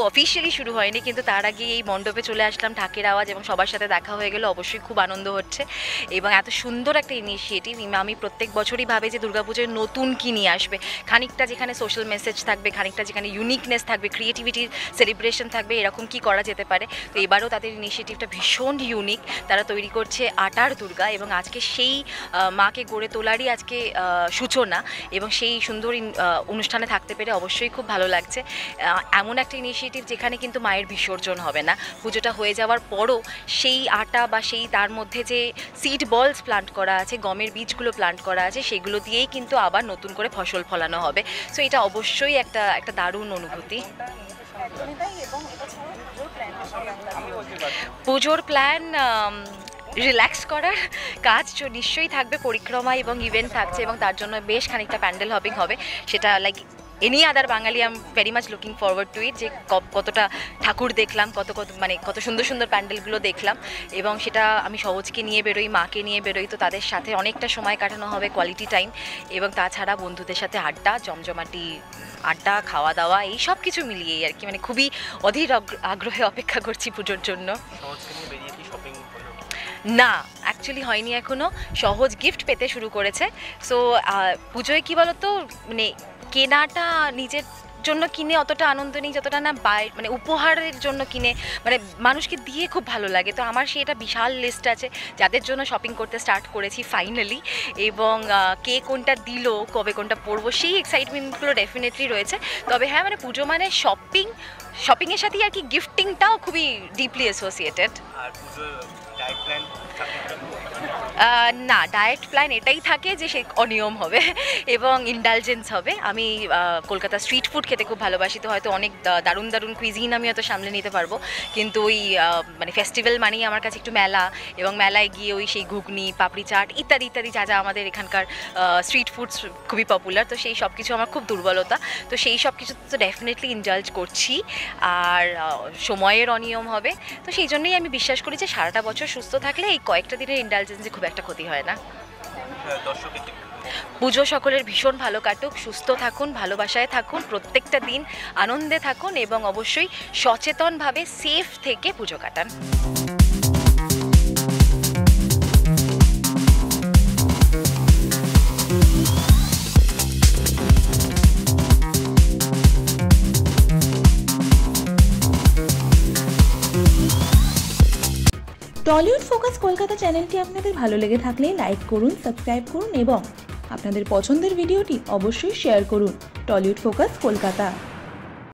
Officially শুরু হয়নি, কিন্তু তার আগে এই মণ্ডপে চলে আসলাম, ঢাকের আওয়াজ এবং সবার সাথে দেখা হয়ে গেল, অবশ্যই খুব আনন্দ হচ্ছে। এবং এত সুন্দর একটা ইনিশিয়েটিভ, আমি প্রত্যেক বছরই ভাবে যে দুর্গাপুজোয় নতুন কী নিয়ে আসবে, খানিকটা যেখানে সোশ্যাল মেসেজ থাকবে, খানিকটা যেখানে ইউনিকনেস থাকবে, ক্রিয়েটিভিটির সেলিব্রেশন থাকবে, এরকম কি করা যেতে পারে। তো এবারও তাদের ইনিশিয়েটিভটা ভীষণ ইউনিক। তারা তৈরি করছে আটার দুর্গা, এবং আজকে সেই মাকে গড়ে তোলারই আজকে সূচনা, এবং সেই সুন্দর অনুষ্ঠানে থাকতে পেরে অবশ্যই খুব ভালো লাগছে। এমন একটা ইনিশিয়েটিভ যেখানে কিন্তু মায়ের বিসর্জন হবে না, পুজোটা হয়ে যাওয়ার পরও সেই আটা বা সেই তার মধ্যে যে সিড বলস প্লান্ট করা আছে, গমের বীজগুলো প্লান্ট করা আছে, সেগুলো দিয়েই কিন্তু আবার নতুন করে ফসল ফলানো হবে। সো এটা অবশ্যই একটা দারুণ অনুভূতি। পুজোর প্ল্যান রিল্যাক্স করার কাজ নিশ্চয়ই থাকবে, পরিক্রমা এবং ইভেন্ট থাকছে, এবং তার জন্য বেশ খানিকটা প্যান্ডেল হপিং হবে। সেটা like any other Bengali, I am very much looking forward to it, যে কতটা ঠাকুর দেখলাম, কত সুন্দর সুন্দর প্যান্ডেলগুলো দেখলাম, এবং সেটা আমি সহজকে নিয়ে বেরোই, মাকে নিয়ে বেরোই, তো তাদের সাথে অনেকটা সময় কাটানো হবে, কোয়ালিটি টাইম, এবং তাছাড়া বন্ধুদের সাথে আড্ডা, জমজমাটি আড্ডা, খাওয়া দাওয়া, এই সব কিছু মিলিয়েই আর কি, মানে খুবই অধীর আগ্রহে অপেক্ষা করছি পুজোর জন্য। না, অ্যাকচুয়ালি হয়নি এখনও, সহজ গিফট পেতে শুরু করেছে। সো পুজোয় কী বলতো, মানে কেনাটা নিজের জন্য কিনে অতটা আনন্দ নেই যতটা না মানে উপহারের জন্য কিনে, মানে মানুষকে দিয়ে খুব ভালো লাগে। তো আমার সেটা বিশাল লিস্ট আছে যাদের জন্য শপিং করতে স্টার্ট করেছি ফাইনালি, এবং কে কোনটা দিল, কবে কোনটা পরবো, সেই এক্সাইটমেন্টগুলো ডেফিনেটলি রয়েছে। তবে হ্যাঁ, মানে পুজো মানে শপিংয়ের সাথেই আর কি গিফটিংটাও খুবই ডিপলি অ্যাসোসিয়েটেড। না, ডায়েট প্ল্যান এটাই থাকে যে সে অনিয়ম হবে এবং ইন্ডালজেন্স হবে। আমি কলকাতা স্ট্রিট ফুড খেতে খুব ভালোবাসি, তো হয়তো অনেক দারুণ দারুণ কুইজিন আমি হয়তো সামলে নিতে পারবো, কিন্তু ওই মানে ফেস্টিভ্যাল মানেই আমার কাছে একটু মেলা, এবং মেলায় গিয়ে ওই সেই ঘুগনি, পাপড়ি চাট ইত্যাদি ইত্যাদি যা যা আমাদের এখানকার স্ট্রিট ফুডস খুবই পপুলার, তো সেই সব কিছু আমার খুব দুর্বলতা। তো সেই সব কিছু তো ডেফিনেটলি ইন্ডালজ করছি, আর সময়ের অনিয়ম হবে। তো সেই জন্যই আমি বিশ্বাস করি যে সারাটা বছর সুস্থ থাকলে এই কয়েকটা দিনের ইন্ডালজেন্সে খুব একটা ক্ষতি হয় না। পুজো সকলের ভীষণ ভালো কাটুক, সুস্থ থাকুন, ভালোবাসায় থাকুন, প্রত্যেকটা দিন আনন্দে থাকুন, এবং অবশ্যই সচেতনভাবে সেফ থেকে পুজো কাটান। টলিউড ফোকাস কলকাতা চ্যানেলটি আপনাদের ভালো লেগে থাকলে লাইক করুন, সাবস্ক্রাইব করুন, এবং আপনাদের পছন্দের ভিডিওটি অবশ্যই শেয়ার করুন। Tollywood focus Kolkata.